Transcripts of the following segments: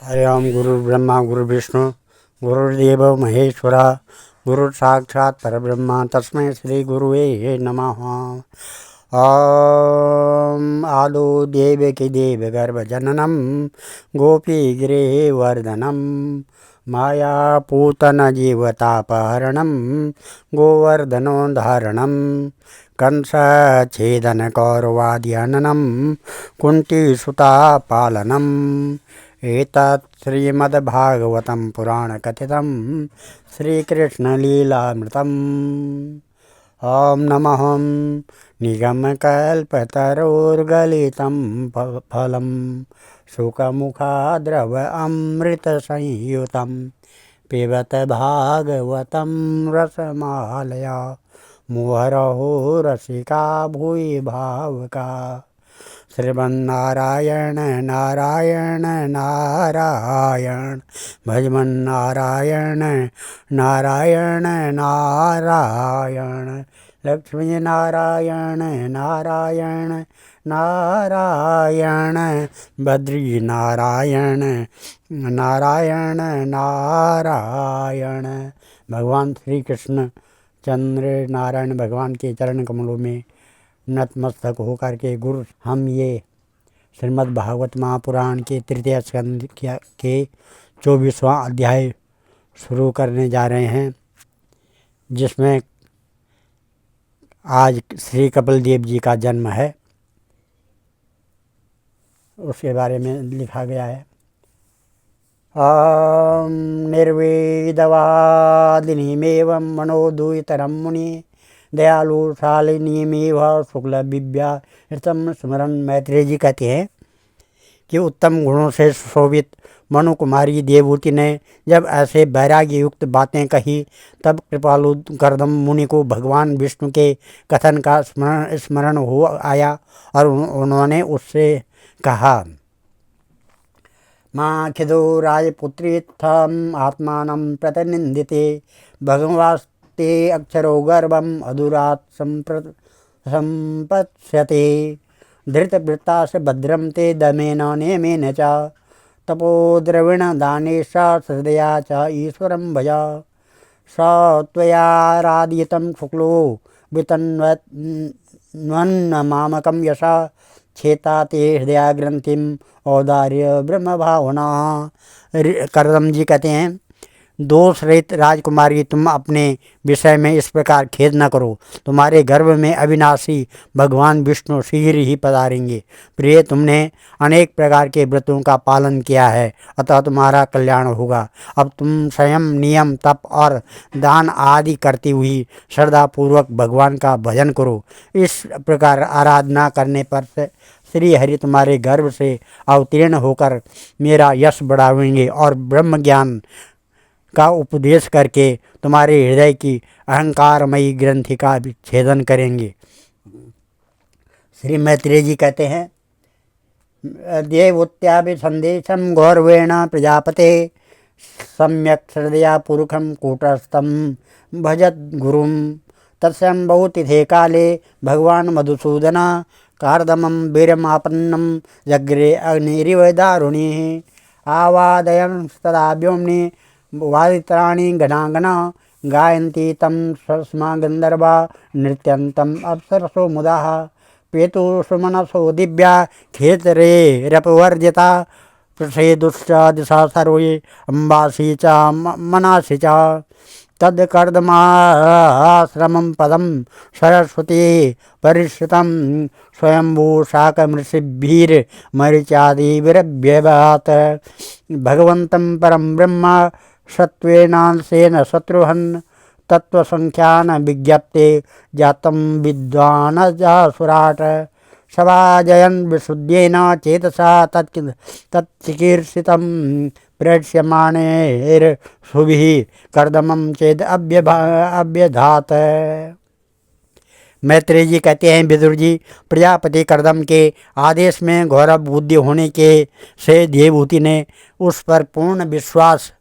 हरि ओम। गुरु ब्रह्मा गुरु विष्णु गुरुदेव महेश्वरा गुरु साक्षात् परब्रह्मा तस्मै श्री गुरुवे नमः। ओम आदो देवकी देव गर्भ जननम गोपी गिरिवर्धनम माया पूतन जीवतापहरणम गोवर्धनोद्धारणम कंस छेदन कौरवादि हननम कुंती सुता पालनम एतत् श्रीमद्भागवतं पुराणकथितं श्रीकृष्णलीलामृतम्। ओम नमः निगमकल्पतरोर्गलितं फलं शुकमुखाद्रव अमृतसंयुतं पिबत भागवतं रसमालया मुहुरहो रसिका भूरि भावुका। श्रीमन्नारायण नारायण नारायण भजमन नारायण नारायण नारायण लक्ष्मी नारायण नारायण नारायण बद्री नारायण नारायण नारायण। भगवान श्री कृष्ण चंद्र नारायण भगवान के चरण कमलों में नतमस्तक होकर के गुरु हम ये श्रीमद् भागवत महापुराण के तृतीय स्कंद के 24वां अध्याय शुरू करने जा रहे हैं, जिसमें आज श्री कपिल देव जी का जन्म है। उसके बारे में लिखा गया है। ओम निर्वेदवादिनीमेवं मनोदुहितरं मुनि दयालु शालिनीमेव शुक्ल विद्या ऋतम स्मरण। मैत्रेय जी कहते हैं कि उत्तम गुणों से सुशोभित मनु कुमारी देवहूति ने जब ऐसे वैराग्य युक्त बातें कही, तब कृपालु कर्दम मुनि को भगवान विष्णु के कथन का स्मरण हो आया और उन्होंने उससे कहा, माँ खिदो राजपुत्रीत्थम आत्मानं प्रतिनिंदिते भगवास्ते अक्षरो गर्भम अधुरात संपत्स्यते धृतवृत्तास भद्रम ते दमेन नियमेन च तपोद्रविण दानेश हृदया च ईश्वरं भजा स त्वयाराधितं शुक्लो वितन्वन्नमामकं यशा छेता ते हृदया ग्रंथिम औदार्य ब्रह्म भावना। करदम जी कहते हैं, दोष रहित राजकुमारी, तुम अपने विषय में इस प्रकार खेद न करो। तुम्हारे गर्भ में अविनाशी भगवान विष्णु शीघ्र ही पधारेंगे। प्रिय, तुमने अनेक प्रकार के व्रतों का पालन किया है, अतः तुम्हारा कल्याण होगा। अब तुम स्वयं नियम तप और दान आदि करती हुई श्रद्धापूर्वक भगवान का भजन करो। इस प्रकार आराधना करने पर श्री हरि तुम्हारे गर्भ से अवतीर्ण होकर मेरा यश बढ़ावेंगे और ब्रह्म ज्ञान का उपदेश करके तुम्हारे हृदय की अहंकारमयी ग्रंथि का छेदन करेंगे। श्री मैत्रेय जी कहते हैं, देवोत्याभिसंदेशम गौरवेण प्रजापते सम्यक श्रद्धया पुरुषम कूटस्थम भजत गुरुम तत्सम बहुतिथे काले भगवान मधुसूदन कार्दमं वीरमापन्नं जग्रे अग्निरिव दारुणिः आवादयं तदा व्योम्नि वादित्राणि गणागणा गायन्ति तं स्मा गन्धर्वा नृत्यन्तम् अप्सरसो मुदाः पेतु सुमनसो दिव्या खेतरे रपवर्जिता प्रसेदुश्च दिशा सर्वे अम्बासी च मनासी च तद्कर्दमाश्रमं पदं सरस्वती परिश्रितं स्वयंभू शाकमृषिभिर्मरीचादिभिरभ्यवात् भगवन्तं परं ब्रह्म सत्त्वेनांशेन शत्रुहन् तत्त्वसंख्यान विज्ञप्ते जातं विद्वानजासुराट सभाजयन् विशुद्धेन चेतसा तच्चिकीर्षितं प्रेक्ष्यमाणैर्शुभिः कर्दमं चेद अभ्यधात। मैत्रेय जी कहते हैं, विदुर जी, प्रजापति कर्दम के आदेश में गौरव बुद्धि होने के से देवहूति ने उस पर पूर्ण विश्वास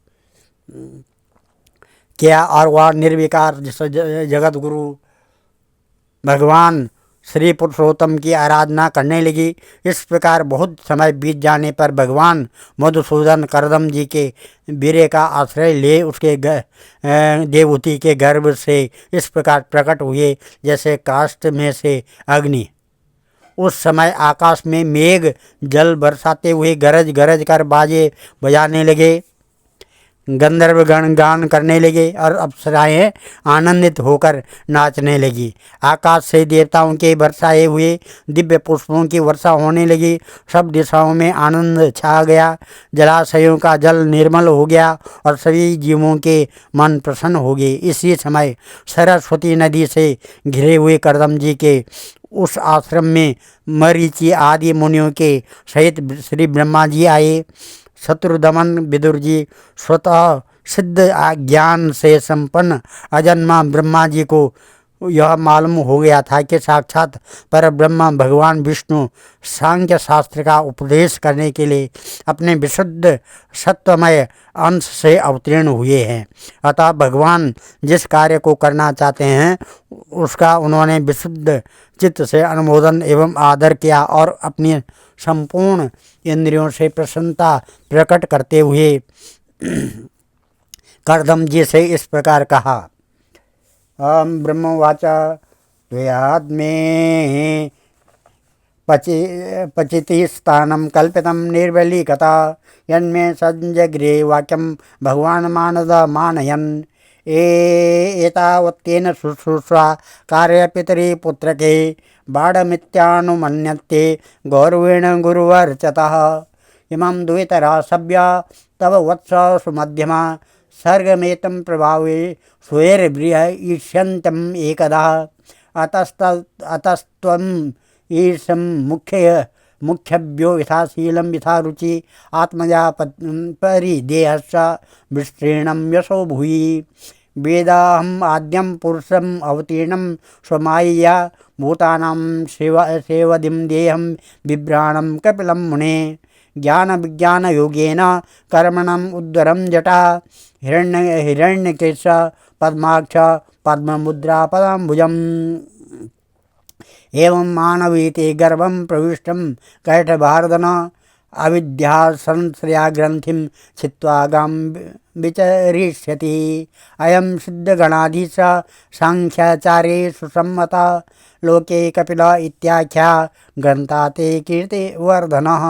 किया और वह निर्विकार जगत गुरु भगवान श्री पुरुषोत्तम की आराधना करने लगी। इस प्रकार बहुत समय बीत जाने पर भगवान मधुसूदन करदम जी के वीर्य का आश्रय ले उसके देवहूति के गर्भ से इस प्रकार प्रकट हुए जैसे काष्ठ में से अग्नि। उस समय आकाश में मेघ जल बरसाते हुए गरज गरज कर बाजे बजाने लगे। गंधर्वगण गान करने लगे और अप्सराएं आनंदित होकर नाचने लगी। आकाश से देवताओं के बरसाए हुए दिव्य पुष्पों की वर्षा होने लगी। सब दिशाओं में आनंद छा गया। जलाशयों का जल निर्मल हो गया और सभी जीवों के मन प्रसन्न हो गए। इसी समय सरस्वती नदी से घिरे हुए करदम जी के उस आश्रम में मरीचि आदि मुनियों के सहित श्री ब्रह्मा जी आए। शत्रुदमन विदुर जी स्वतः सिद्ध ज्ञान से संपन्न अजन्मा ब्रह्मा जी को यह मालूम हो गया था कि साक्षात पर ब्रह्मा भगवान विष्णु सांख्य शास्त्र का उपदेश करने के लिए अपने विशुद्ध सत्वमय अंश से अवतीर्ण हुए हैं। अतः भगवान जिस कार्य को करना चाहते हैं उसका उन्होंने विशुद्ध चित्त से अनुमोदन एवं आदर किया और अपनी संपूर्ण इंद्रियों से प्रसन्नता प्रकट करते हुए करदम जी से इस प्रकार कहा। ब्रह्मवाच त्वयात्मे पचिति स्थानं कल्पितं निर्वलीकता यन्मे संजग्रे वाक्यं भगवान् मानद मानयन् एतावत्तेन शुश्रूषा कार्यपितरि पुत्रके बाढमित्यानुमन्यते गौरवेण गुरुवर्चतः इमं द्वितरा सभ्या तव वत्स सुमध्यमा सर्गमेतं प्रभावे स्वैर्ब्रिय ईष्यन्तम् एकदा अतस्त्वम् ईर्षं मुख्यभ्यो यथाशीलं यथा रुचि आत्मजा परिदेहश्च विस्तीर्णं यशो भूयि वेदाहम् आद्यं पुरुषम् अवतीर्णं स्वमायया भूतानां सेवदिं देहं बिभ्राणं कपिलं मुने ज्ञान विज्ञान योगेन कर्मणम् उद्वरं जटा हिरण्यकेश पद्माक्ष पद्ममुद्रा पदाम्बुजम् एवं मानवीते गर्भं प्रविष्टं कैटभार्दन अविद्या संश्रया ग्रंथिं छित्त्वा गां विचरिष्यति अयं सिद्धगणाधीश सांख्याचार्ये सुसम्मता लोके कपिल इत्याख्या ग्रंथा ते कीर्तिवर्धनः।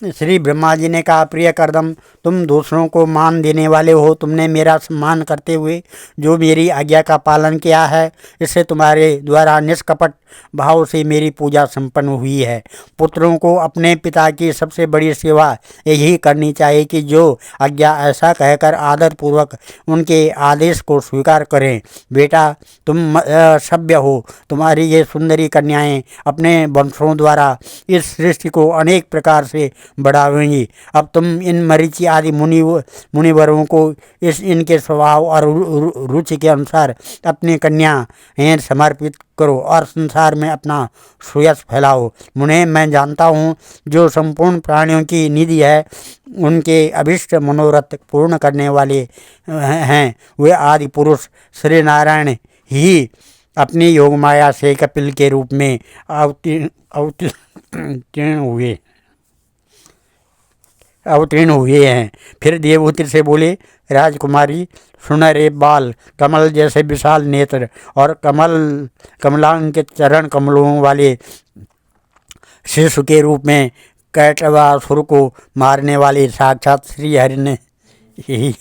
श्री ब्रह्मा जी ने कहा, प्रिय करदम, तुम दूसरों को मान देने वाले हो। तुमने मेरा सम्मान करते हुए जो मेरी आज्ञा का पालन किया है, इससे तुम्हारे द्वारा निष्कपट भाव से मेरी पूजा संपन्न हुई है। पुत्रों को अपने पिता की सबसे बड़ी सेवा यही करनी चाहिए कि जो आज्ञा ऐसा कहकर आदर पूर्वक उनके आदेश को स्वीकार करें। बेटा, तुम सभ्य हो। तुम्हारी ये सुंदरी कन्याएं अपने वंशों द्वारा इस सृष्टि को अनेक प्रकार से बढ़ावेंगी। अब तुम इन मरीचि आदि मुनिवरों को इनके स्वभाव और रुचि के अनुसार अपनी कन्याएं समर्पित करो और संसार में अपना सुयश फैलाओ। मुने, मैं जानता हूँ जो संपूर्ण प्राणियों की निधि है, उनके अभिष्ट मनोरथ पूर्ण करने वाले हैं, वे आदि पुरुष श्री नारायण ही अपनी योगमाया से कपिल के रूप में अवतीर्ण हुए हैं। फिर देवहूति से बोले, राजकुमारी, सुनहरे बाल, कमल जैसे विशाल नेत्र और कमलांकित चरण कमलों वाले शिशु के रूप में कैटवासुर को मारने वाले साक्षात श्री हरि ने ही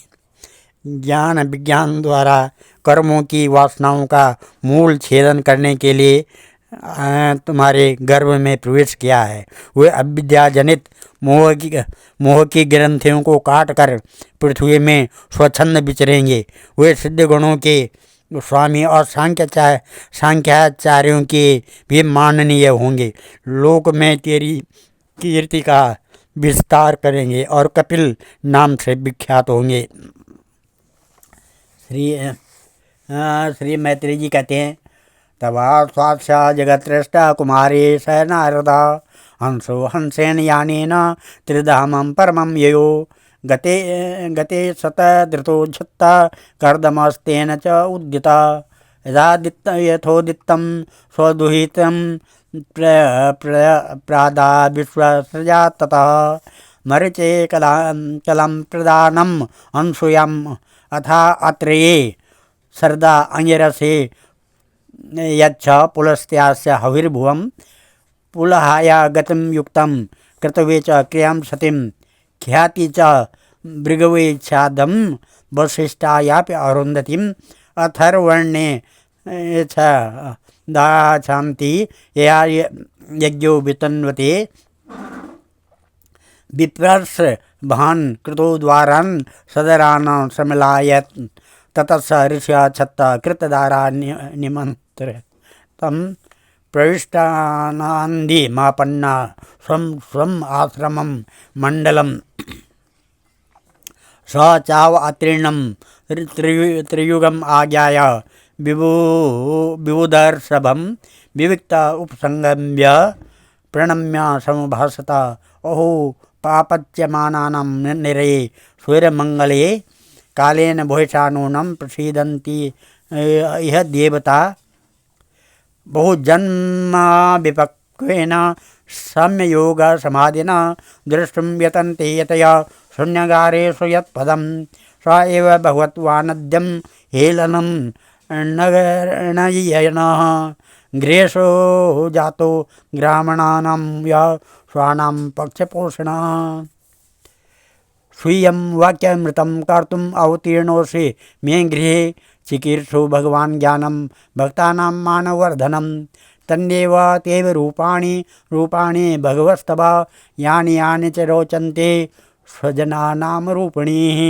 ज्ञान विज्ञान द्वारा कर्मों की वासनाओं का मूल छेदन करने के लिए तुम्हारे गर्भ में प्रवेश किया है। वे अविद्या जनित मोह की ग्रंथियों को काट कर पृथ्वी में स्वच्छंद विचरेंगे। वे सिद्ध गुणों के स्वामी और सांख्याचार्यों के भी माननीय होंगे। लोक में तेरी कीर्ति का विस्तार करेंगे और कपिल नाम से विख्यात होंगे। श्री मैत्री जी कहते हैं, तवा स्वाक्षा जगत्रष्टा कुमारी स नारदा हंसो हंसेन यानेन त्रिधामं परमं ययो गते गते शतधृतोच्छत्ता कर्दमस्तेन च उद्यता यथोदित्तं स्वदुहितं प्रादा विश्वसृजा ततः मरीचे कलं प्रदानम् अंशुयाम् अथा अत्रेये सरदा अंगिरसे यच्छ पुलस्त्यास्य हविर्भुवं पुलहाया गतिं युक्तं कृतवे च क्रियां सतिं ख्याति च भृगवेच्छादं वसिष्ठायापि अरुन्धतिम् अथर्वण्ये च दाशान्ति यया यज्ञो वितन्वते विप्रर्ष भान कृतो द्वारान् सदरान् समलायत ततः स ऋष्या छत्ता कृतदारा निमन्त्रितं प्रविष्टानान्धि मापन्ना स्वं स्वम् आश्रमं मण्डलं स चाव अतीर्णं त्रियुगम् आज्ञाय विबुधर्षभं विविक्त उपसंगम्य प्रणम्य समुभासत अहो पापच्यमानानां निरे सूर्यमंगले कालेन भूषानूनं प्रसीदन्ति इह देवता बहुजन्मा विपक्वेन सम्ययोग समाधिना दृष्टुं यतन्ते यतया शून्यगारेषु यत्पदं स एव भगवत्वानद्यं हेलनं नयनः गृहेषु जातो ग्रामणानां यः स्वानां पक्षपोषणः स्वीयं वाक्यामृतं कर्तुम् अवतीर्णोऽसि मे गृहे चिकीर्षु भगवान् ज्ञानं भक्तानां मानवर्धनं तन्देव तेव रूपाणि भगवस्तव यानि यानि च रोचन्ते स्वजनानां रूपिणीः।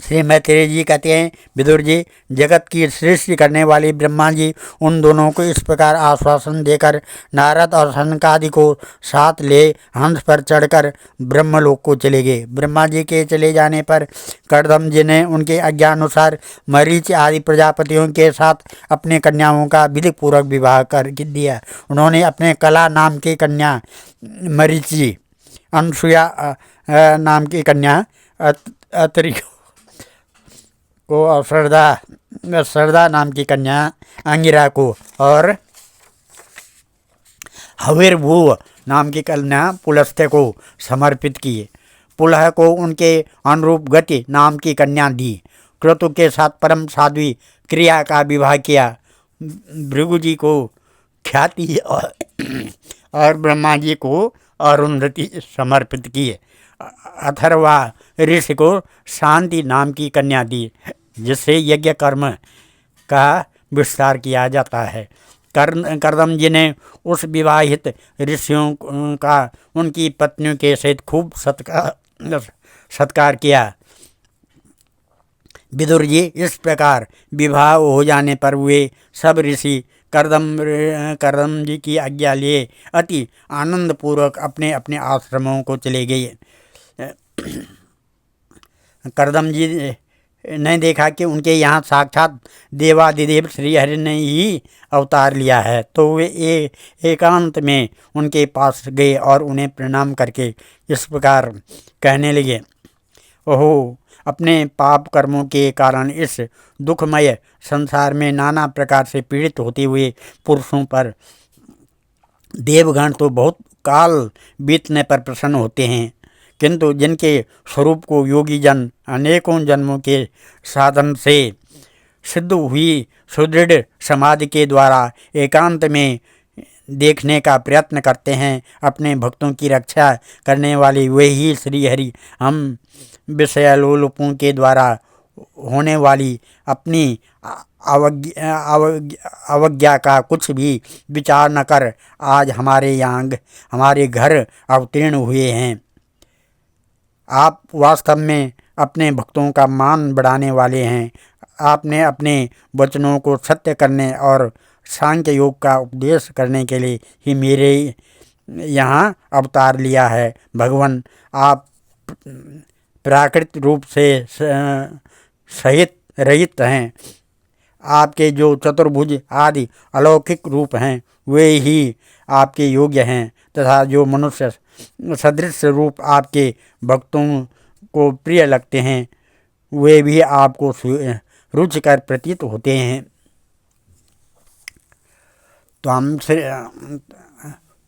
श्री मैत्रेय जी कहते हैं, विदुर जी, जगत की सृष्टि करने वाले ब्रह्मा जी उन दोनों को इस प्रकार आश्वासन देकर नारद और सनकादि को साथ ले हंस पर चढ़कर ब्रह्मलोक को चले गए। ब्रह्मा जी के चले जाने पर कर्दम जी ने उनके आज्ञानुसार मरीच आदि प्रजापतियों के साथ अपने कन्याओं का विधिपूर्वक विवाह कर दिया। उन्होंने अपने कला नाम की कन्या मरीचि, अनसुया नाम की कन्या अत्रि को और सरदा नाम की कन्या अंगिरा को और हविर्भुव नाम की कन्या पुलस्त्य को समर्पित किए। पुलह को उनके अनुरूप गति नाम की कन्या दी। क्रतु के साथ परम साध्वी क्रिया का विवाह किया। भृगु जी को ख्याति और ब्रह्मा जी को अरुंधति समर्पित किए। अथर्वा ऋषि को शांति नाम की कन्या दी, जिससे यज्ञ कर्म का विस्तार किया जाता है। कर्दम जी ने उस विवाहित ऋषियों का उनकी पत्नियों के सहित खूब सत्कार किया। विदुर जी, इस प्रकार विवाह हो जाने पर वे सब ऋषि कर्दम जी की आज्ञा लिए अति आनंदपूर्वक अपने अपने आश्रमों को चले गए। कर्दम जी ने देखा कि उनके यहाँ साक्षात देवादिदेव श्रीहरि ने ही अवतार लिया है, तो वे एकांत में उनके पास गए और उन्हें प्रणाम करके इस प्रकार कहने लगे, ओहो, अपने पाप कर्मों के कारण इस दुखमय संसार में नाना प्रकार से पीड़ित होते हुए पुरुषों पर देवगण तो बहुत काल बीतने पर प्रसन्न होते हैं, किंतु जिनके स्वरूप को योगी जन अनेकों जन्मों के साधन से सिद्ध हुई सुदृढ़ समाधि के द्वारा एकांत में देखने का प्रयत्न करते हैं, अपने भक्तों की रक्षा करने वाले वे ही श्रीहरि हम विषयालोलुपों के द्वारा होने वाली अपनी अवज्ञा का कुछ भी विचार न कर आज हमारे घर अवतीर्ण हुए हैं। आप वास्तव में अपने भक्तों का मान बढ़ाने वाले हैं। आपने अपने वचनों को सत्य करने और सांख्य योग का उपदेश करने के लिए ही मेरे यहाँ अवतार लिया है। भगवान, आप प्राकृतिक रूप से सहित रहित हैं। आपके जो चतुर्भुज आदि अलौकिक रूप हैं वे ही आपके योग्य हैं, तथा जो मनुष्य सदृश रूप आपके भक्तों को प्रिय लगते हैं वे भी आपको रुचिकर प्रतीत होते हैं।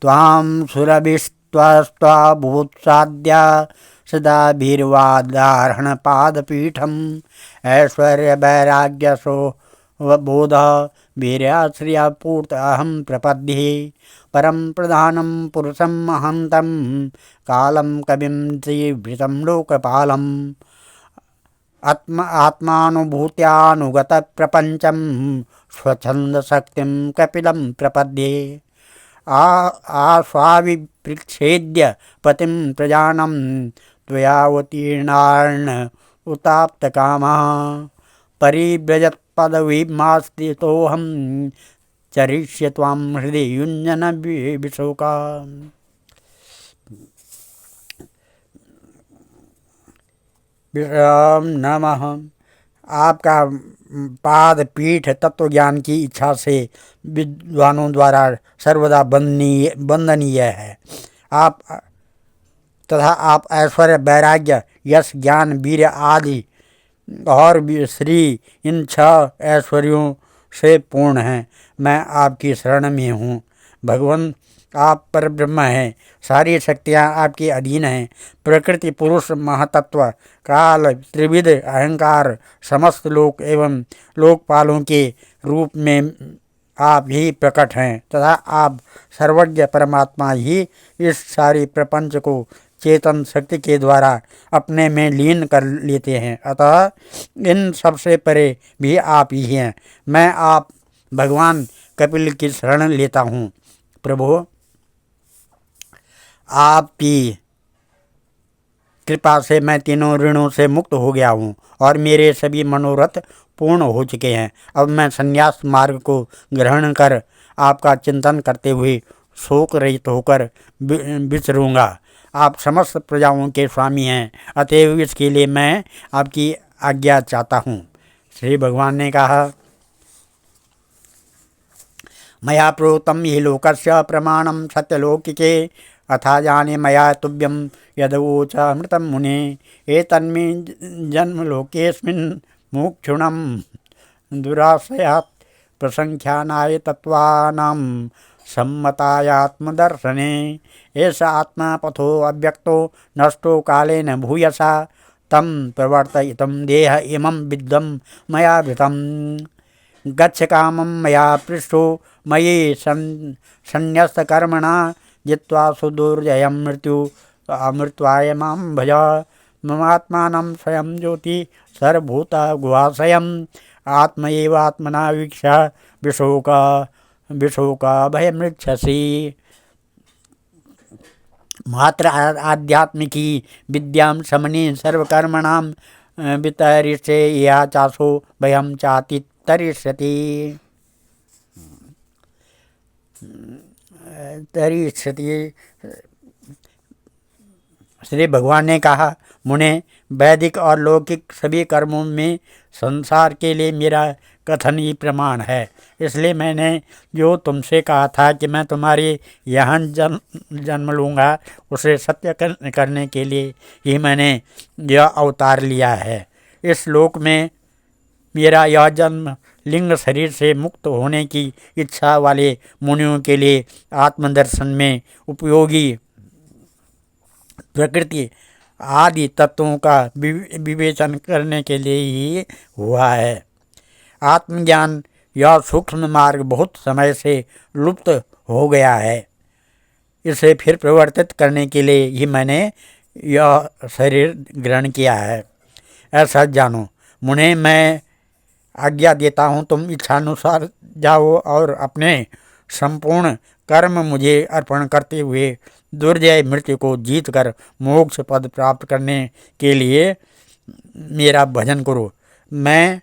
त्वां सुरभिस्त्वस्त्वा भूत्साद्या सदा भीर्वादाहरण पादपीठम ऐश्वर्य वैराग्य सो बोध वीर्याश्रियापूर्त अहम प्रपद्ये परम प्रधानम पुरुषम महंतम कालम कविम श्रीभृतम लोकपालम आत्मानुभूत्यानुगत प्रपंचम स्वच्छंद शक्तिम कपिलम प्रपद्ये आस्वाविपृच्छेद्य पतिं प्रजानं त्वयावतीर्णार्न उताप्तकामः परिव्रजत्पदवीमास्थितोऽहं चरिष्ये त्वां हृदि युञ्जन विशोका। नमः। आपका पाद पीठ तत्व ज्ञान की इच्छा से विद्वानों द्वारा सर्वदा वंदनीय है। आप तथा आप ऐश्वर्य वैराग्य यश ज्ञान वीर्य आदि और श्री इन 6 ऐश्वर्यों से पूर्ण हैं। मैं आपकी शरण में हूँ। भगवान आप पर ब्रह्म हैं, सारी शक्तियाँ आपके अधीन हैं। प्रकृति पुरुष महातत्व काल त्रिविध अहंकार समस्त लोक एवं लोकपालों के रूप में आप ही प्रकट हैं तथा आप सर्वज्ञ परमात्मा ही इस सारी प्रपंच को चेतन शक्ति के द्वारा अपने में लीन कर लेते हैं। अतः इन सबसे परे भी आप ही हैं। मैं आप भगवान कपिल की शरण लेता हूँ। प्रभु आपकी कृपा से मैं तीनों ऋणों से मुक्त हो गया हूँ और मेरे सभी मनोरथ पूर्ण हो चुके हैं। अब मैं संन्यास मार्ग को ग्रहण कर आपका चिंतन करते हुए शोक रहित होकर विचरूंगा। आप समस्त प्रजाओं के स्वामी हैं, अतएव इसके लिए मैं आपकी आज्ञा चाहता हूँ। श्री भगवान ने कहा, मया प्रोक्तं हि लोकस्य प्रमाणं सत्यलौकिके अथा जाने मया तुभ्यं यदवोच अमृतं मुने एतन्मे जन्मलोकेऽस्मिन् मुक्षुणं दुराशयात् प्रसंख्यानाय तत्त्वानां सम्मतायात्मदर्शने एष आत्मा पथो अव्यक्तो नष्टो कालेन भूयसा तं प्रवर्तयितुं देह इमं विद्धं मया वृतं गच्छ कामं मया पृष्ठो मयि संन्यस्तकर्मणा जित्वा सुदुर्जयं मृत्यु अमृत्वाय मां भज ममात्मानं स्वयं ज्योति सर्वभूता गुहाशयम् आत्म एवात्मना वीक्षा विशोका भयमृच्छसि। मात्र आध्यात्मिकी विद्यां समने सर्वकर्मणां वितरिष्ये या चासो भयं चाति तरिष्यति। श्री भगवान ने कहा, मुने वैदिक और लौकिक सभी कर्मों में संसार के लिए मेरा कथन ही प्रमाण है। इसलिए मैंने जो तुमसे कहा था कि मैं तुम्हारे यहाँ जन्म लूँगा उसे सत्य करने के लिए ही मैंने यह अवतार लिया है। इस लोक में मेरा यह जन्म लिंग शरीर से मुक्त होने की इच्छा वाले मुनियों के लिए आत्मदर्शन में उपयोगी प्रकृति आदि तत्वों का विवेचन करने के लिए ही हुआ है। आत्मज्ञान यह सूक्ष्म मार्ग बहुत समय से लुप्त हो गया है। इसे फिर प्रवर्तित करने के लिए ही मैंने यह शरीर ग्रहण किया है, ऐसा जानो। मुने मैं आज्ञा देता हूँ, तुम इच्छानुसार जाओ और अपने संपूर्ण कर्म मुझे अर्पण करते हुए दुर्जय मृत्यु को जीत कर मोक्ष पद प्राप्त करने के लिए मेरा भजन करो। मैं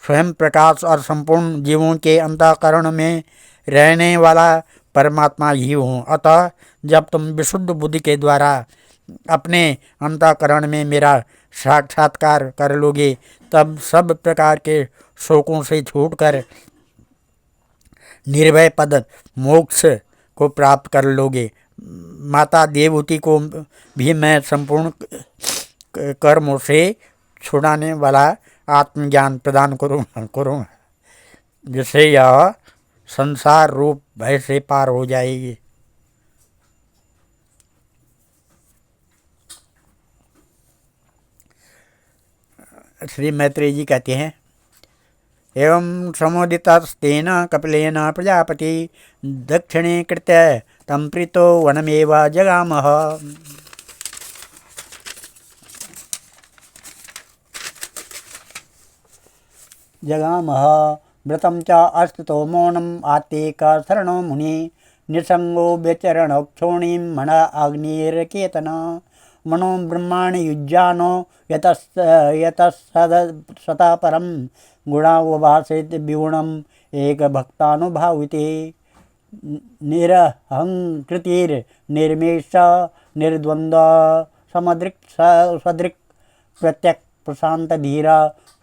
स्वयं प्रकाश और संपूर्ण जीवों के अंतःकरण में रहने वाला परमात्मा ही हूँ। अतः जब तुम विशुद्ध बुद्धि के द्वारा अपने अंतःकरण में मेरा साक्षात्कार कर लोगे तब सब प्रकार के शोकों से छूटकर निर्भय पद मोक्ष को प्राप्त कर लोगे। माता देवहूति को भी मैं संपूर्ण कर्मों से छुड़ाने वाला आत्मज्ञान प्रदान करूँगा जिससे यह संसार रूप भय से पार हो जाएगी। श्री मैत्रेय जी कहते हैं, एवं समुदितस्तेन कपिलेन प्रजापति दक्षिणे कृत्य तं प्रीतो वनमेव जगामः। व्रतं च अस्तुतो मौनम् आत्तिक शरणो मुनि निसंगो व्यचरणोक्षोणीं मन अग्निर्केतन मनो ब्रह्माणि युज्यानो यतः परम गुणावभासेत विगुणम् एक भक्तानुभाविते निरहंकृतिर्निर्मेष निर्द्वन्द्व समदृक् सदृक् प्रत्यक् प्रशांत धीर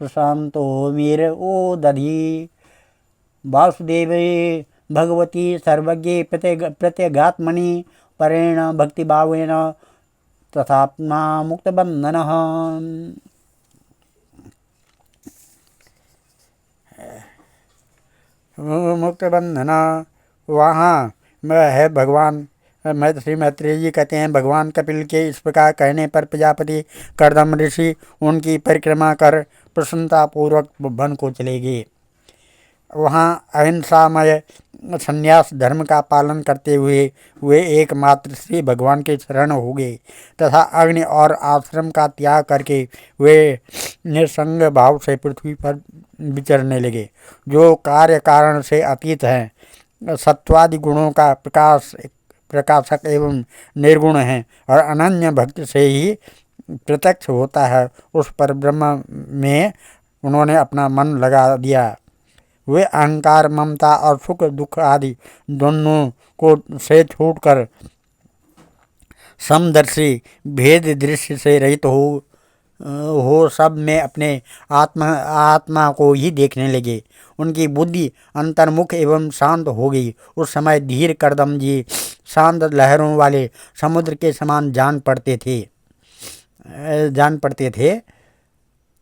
प्रशांतो मीर ओ दधी वासुदेवे भगवती सर्वज्ञे प्रत्यगात्मनि परेण भक्तिभावेन तथात्मा मुक्तबंधनः। मुक्तबंधन वहाँ है भगवान। श्री मैत्रेय जी कहते हैं, भगवान कपिल के इस प्रकार कहने पर प्रजापति कर्दम ऋषि उनकी परिक्रमा कर प्रसन्नतापूर्वक वन को चले गए। वहाँ अहिंसामय संन्यास धर्म का पालन करते हुए वे एकमात्र श्री भगवान के शरण हो गए तथा अग्नि और आश्रम का त्याग करके वे निसंग भाव से पृथ्वी पर विचरने लगे। जो कार्य कारण से अतीत हैं, सत्वादि गुणों का प्रकाशक एवं निर्गुण हैं और अनन्य भक्ति से ही प्रत्यक्ष होता है, उस पर ब्रह्म में उन्होंने अपना मन लगा दिया। वे अहंकार, ममता और सुख दुख आदि दोनों को से छूटकर समदर्शी भेद दृश्य से रहित हो सब में अपने आत्मा को ही देखने लगे। उनकी बुद्धि अंतर्मुख एवं शांत हो गई। उस समय धीर कर्दम जी शांत लहरों वाले समुद्र के समान जान पड़ते थे।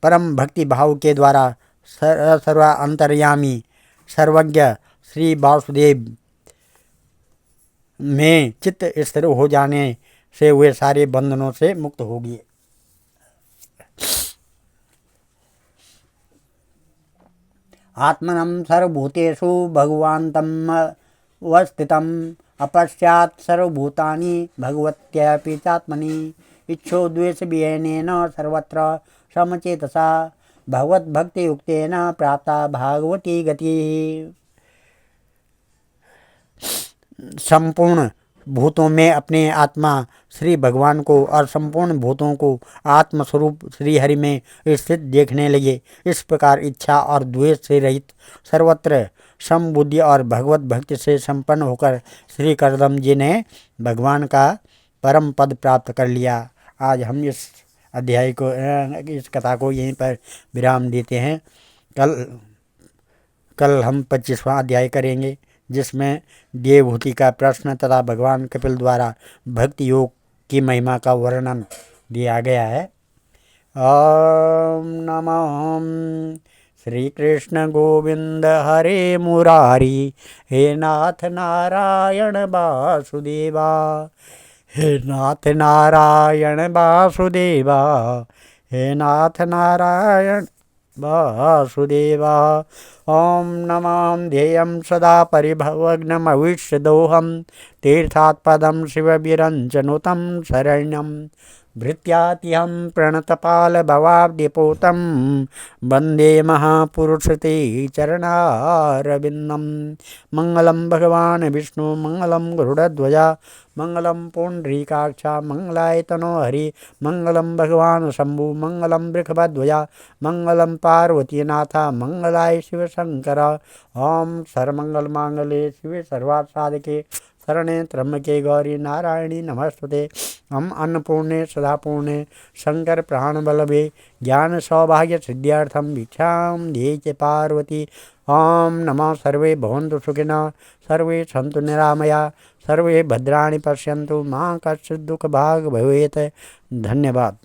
परम भक्ति भाव के द्वारा सर्व अंतर्यामी सर्वज्ञ श्री वासुदेव में चित्त स्थिर हो जाने से वे सारे बंधनों से मुक्त हो गए। आत्मनं सर्वभूतेषु भगवान्तम् अवस्थितम् अपश्चात् सर्वभूतानि भगवत्यपि चात्मनि इच्छो द्वेष विहीनेन सर्वत्र समचेतसा भगवद्भक्ति युक्तेन प्राप्ता भागवती गति। संपूर्ण भूतों में अपने आत्मा श्री भगवान को और संपूर्ण भूतों को आत्मस्वरूप श्री हरि में स्थित देखने लगे। इस प्रकार इच्छा और द्वेष से रहित सर्वत्र समबुद्धि और भगवत भक्ति से संपन्न होकर श्री कर्दम जी ने भगवान का परम पद प्राप्त कर लिया। आज हम इस अध्याय को, इस कथा को यहीं पर विराम देते हैं। कल हम 25वां अध्याय करेंगे, जिसमें देवहूति का प्रश्न तथा भगवान कपिल द्वारा भक्ति योग की महिमा का वर्णन दिया गया है। ओम नमः श्री कृष्ण गोविंद हरे मुरारी, हे नाथ नारायण वासुदेवा, हे नाथ नारायण वासुदेवा, हे नाथ नारायण वासुदेवा। ओम नमां ध्येयं सदा परिभवग्नमविष्यदोहं तीर्थात्पदं शिवविरञ्जनुतं शरण्यं भृत्यातिहं प्रणतपालभवाब्धिपोतं वन्दे महापुरुषते चरणारविन्दं। मंगलं भगवान् विष्णु मंगलं गरुडध्वजा मंगलं पुण्डरीकाक्षा मंगलाय तनो हरि मंगलं भगवान् शंभु मंगलं वृषभध्वजा मंगलं पार्वतीनाथ मंगलाय शिव शंकर। ओम सर्वमंगल मांगल्ये शिवे सर्वार्थ साधके शरणे त्र्यंबके गौरी नारायणी नमस्तुते। हम अन्नपूर्णे सदापूर्णे शंकर प्राणवल्लभे ज्ञान सौभाग्य सिद्ध्यार्थम भिक्षां देहि पार्वती। ओम नमः। सर्वे भवन्तु सुखिनः, सर्वे सन्तु निरामया, सर्वे भद्राणि पश्यन्तु, मा कश्चित् दुःखभाग् भवेत्। धन्यवाद।